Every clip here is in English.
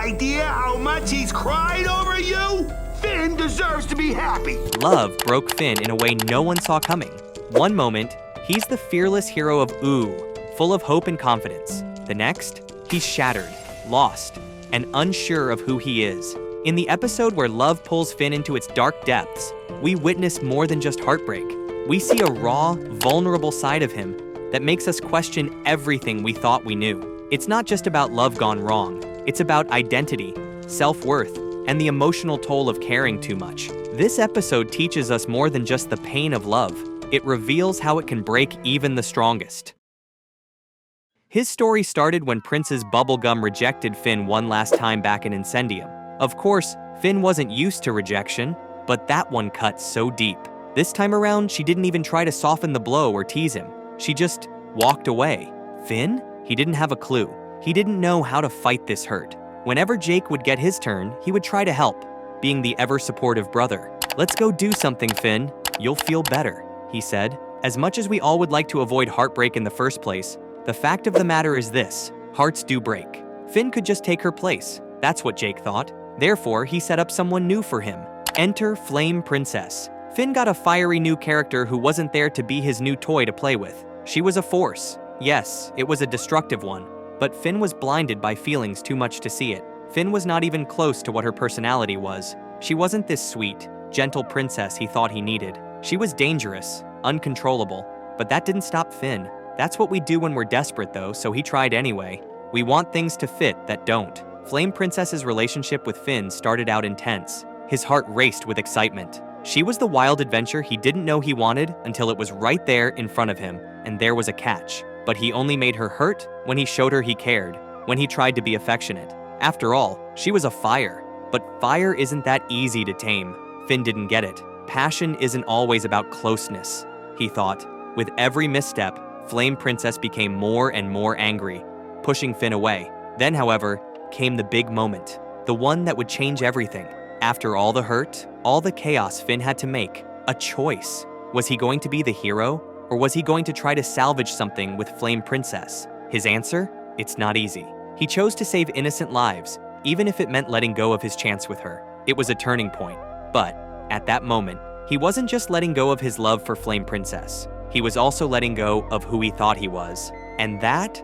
idea how much he's cried over you? Finn deserves to be happy. Love broke Finn in a way no one saw coming. One moment, he's the fearless hero of Ooh, full of hope and confidence. The next, he's shattered, lost, and unsure of who he is. In the episode where love pulls Finn into its dark depths, we witness more than just heartbreak. We see a raw, vulnerable side of him that makes us question everything we thought we knew. It's not just about love gone wrong. It's about identity, self-worth, and the emotional toll of caring too much. This episode teaches us more than just the pain of love. It reveals how it can break even the strongest. His story started when Prince's bubblegum rejected Finn one last time back in Incendium. Of course, Finn wasn't used to rejection, but that one cut so deep. This time around, she didn't even try to soften the blow or tease him. She just walked away. Finn? He didn't have a clue. He didn't know how to fight this hurt. Whenever Jake would get his turn, he would try to help, being the ever-supportive brother. "Let's go do something, Finn. You'll feel better," he said. As much as we all would like to avoid heartbreak in the first place, the fact of the matter is this: hearts do break. Finn could just take her place. That's what Jake thought. Therefore, he set up someone new for him. Enter Flame Princess. Finn got a fiery new character who wasn't there to be his new toy to play with. She was a force. Yes, it was a destructive one. But Finn was blinded by feelings too much to see it. Finn was not even close to what her personality was. She wasn't this sweet, gentle princess he thought he needed. She was dangerous, uncontrollable, but that didn't stop Finn. That's what we do when we're desperate though, so he tried anyway. We want things to fit that don't. Flame Princess's relationship with Finn started out intense. His heart raced with excitement. She was the wild adventure he didn't know he wanted until it was right there in front of him, and there was a catch. But he only made her hurt when he showed her he cared, when he tried to be affectionate. After all, she was a fire. But fire isn't that easy to tame. Finn didn't get it. Passion isn't always about closeness, he thought. With every misstep, Flame Princess became more and more angry, pushing Finn away. Then, however, came the big moment, the one that would change everything. After all the hurt, all the chaos, Finn had to make a choice. Was he going to be the hero? Or was he going to try to salvage something with Flame Princess? His answer? It's not easy. He chose to save innocent lives, even if it meant letting go of his chance with her. It was a turning point. But, at that moment, he wasn't just letting go of his love for Flame Princess. He was also letting go of who he thought he was. And that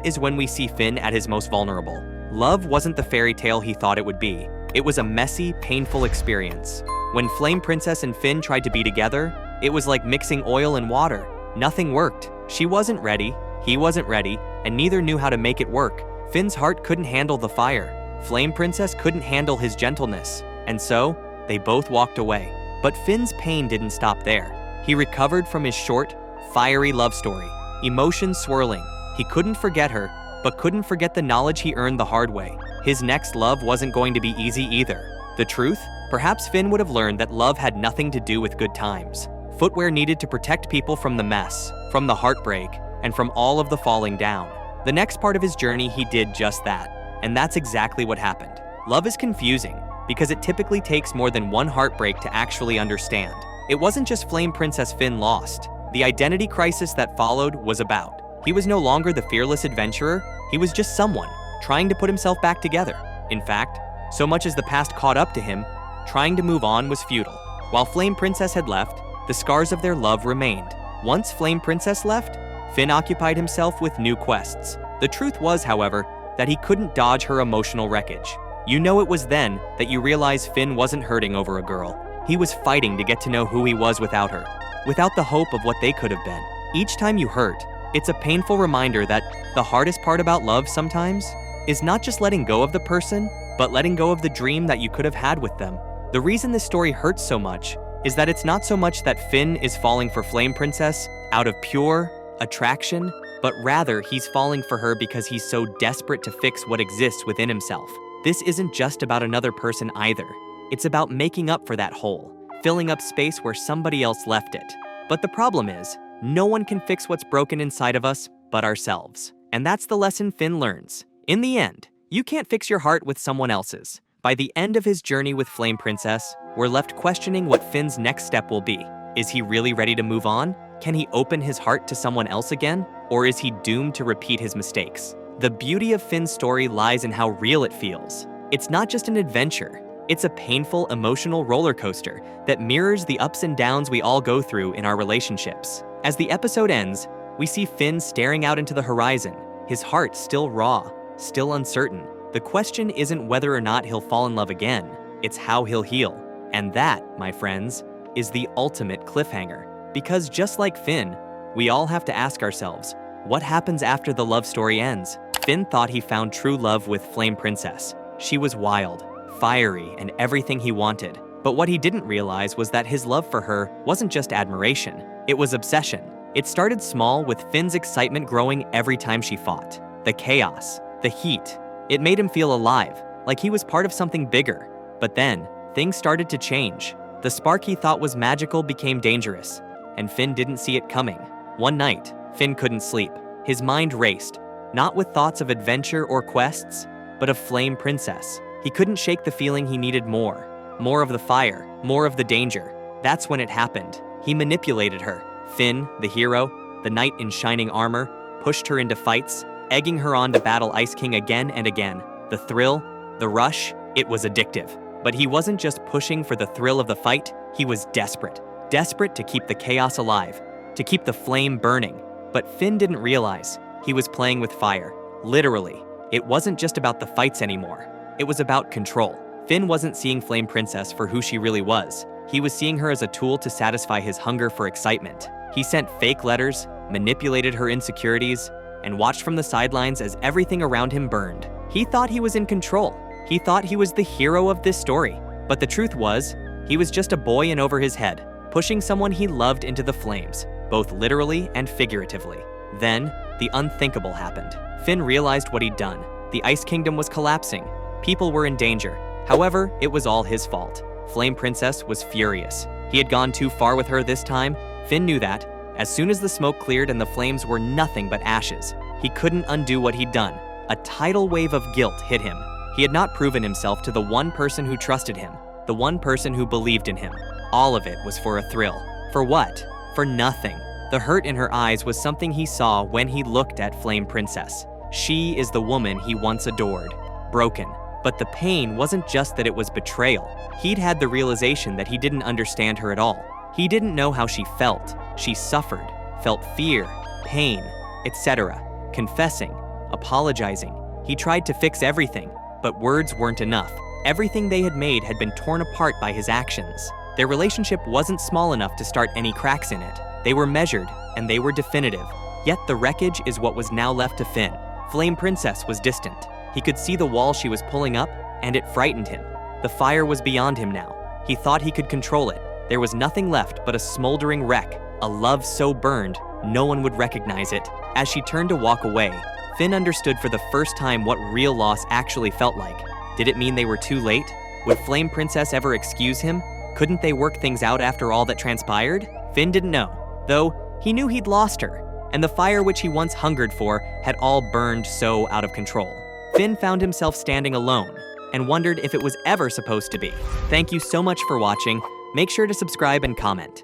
is when we see Finn at his most vulnerable. Love wasn't the fairy tale he thought it would be. It was a messy, painful experience. When Flame Princess and Finn tried to be together, it was like mixing oil and water. Nothing worked. She wasn't ready, he wasn't ready, and neither knew how to make it work. Finn's heart couldn't handle the fire. Flame Princess couldn't handle his gentleness. And so, they both walked away. But Finn's pain didn't stop there. He recovered from his short, fiery love story. Emotions swirling. He couldn't forget her, but couldn't forget the knowledge he earned the hard way. His next love wasn't going to be easy either. The truth? Perhaps Finn would have learned that love had nothing to do with good times. Footwear needed to protect people from the mess, from the heartbreak, and from all of the falling down. The next part of his journey, he did just that. And that's exactly what happened. Love is confusing, because it typically takes more than one heartbreak to actually understand. It wasn't just Flame Princess Finn lost. The identity crisis that followed was about. He was no longer the fearless adventurer, he was just someone, trying to put himself back together. In fact, so much as the past caught up to him, trying to move on was futile. While Flame Princess had left, the scars of their love remained. Once Flame Princess left, Finn occupied himself with new quests. The truth was, however, that he couldn't dodge her emotional wreckage. You know, it was then that you realize Finn wasn't hurting over a girl. He was fighting to get to know who he was without her, without the hope of what they could have been. Each time you hurt, it's a painful reminder that the hardest part about love sometimes is not just letting go of the person, but letting go of the dream that you could have had with them. The reason this story hurts so much is that it's not so much that Finn is falling for Flame Princess out of pure attraction, but rather he's falling for her because he's so desperate to fix what exists within himself. This isn't just about another person either. It's about making up for that hole, filling up space where somebody else left it. But the problem is, no one can fix what's broken inside of us but ourselves. And that's the lesson Finn learns. In the end, you can't fix your heart with someone else's. By the end of his journey with Flame Princess, we're left questioning what Finn's next step will be. Is he really ready to move on? Can he open his heart to someone else again? Or is he doomed to repeat his mistakes? The beauty of Finn's story lies in how real it feels. It's not just an adventure, it's a painful, emotional roller coaster that mirrors the ups and downs we all go through in our relationships. As the episode ends, we see Finn staring out into the horizon, his heart still raw, still uncertain. The question isn't whether or not he'll fall in love again, it's how he'll heal. And that, my friends, is the ultimate cliffhanger. Because just like Finn, we all have to ask ourselves, what happens after the love story ends? Finn thought he found true love with Flame Princess. She was wild, fiery, and everything he wanted. But what he didn't realize was that his love for her wasn't just admiration, it was obsession. It started small, with Finn's excitement growing every time she fought. The chaos, the heat, it made him feel alive, like he was part of something bigger. But then, things started to change. The spark he thought was magical became dangerous, and Finn didn't see it coming. One night, Finn couldn't sleep. His mind raced, not with thoughts of adventure or quests, but of Flame Princess. He couldn't shake the feeling he needed more. More of the fire, more of the danger. That's when it happened. He manipulated her. Finn, the hero, the knight in shining armor, pushed her into fights, egging her on to battle Ice King again and again. The thrill, the rush, it was addictive. But he wasn't just pushing for the thrill of the fight, he was desperate. Desperate to keep the chaos alive, to keep the flame burning. But Finn didn't realize he was playing with fire. Literally, it wasn't just about the fights anymore. It was about control. Finn wasn't seeing Flame Princess for who she really was. He was seeing her as a tool to satisfy his hunger for excitement. He sent fake letters, manipulated her insecurities, and watched from the sidelines as everything around him burned. He thought he was in control. He thought he was the hero of this story. But the truth was, he was just a boy in over his head, pushing someone he loved into the flames, both literally and figuratively. Then, the unthinkable happened. Finn realized what he'd done. The Ice Kingdom was collapsing. People were in danger. However, it was all his fault. Flame Princess was furious. He had gone too far with her this time. Finn knew that. As soon as the smoke cleared and the flames were nothing but ashes, he couldn't undo what he'd done. A tidal wave of guilt hit him. He had not proven himself to the one person who trusted him, the one person who believed in him. All of it was for a thrill. For what? For nothing. The hurt in her eyes was something he saw when he looked at Flame Princess. She is the woman he once adored. Broken. But the pain wasn't just that it was betrayal. He'd had the realization that he didn't understand her at all. He didn't know how she felt. She suffered, felt fear, pain, etc. Confessing, apologizing. He tried to fix everything, but words weren't enough. Everything they had made had been torn apart by his actions. Their relationship wasn't small enough to start any cracks in it. They were measured, and they were definitive. Yet the wreckage is what was now left to Finn. Flame Princess was distant. He could see the wall she was pulling up, and it frightened him. The fire was beyond him now. He thought he could control it. There was nothing left but a smoldering wreck, a love so burned, no one would recognize it. As she turned to walk away, Finn understood for the first time what real loss actually felt like. Did it mean they were too late? Would Flame Princess ever excuse him? Couldn't they work things out after all that transpired? Finn didn't know, though he knew he'd lost her, and the fire which he once hungered for had all burned so out of control. Finn found himself standing alone, and wondered if it was ever supposed to be. Thank you so much for watching. Make sure to subscribe and comment.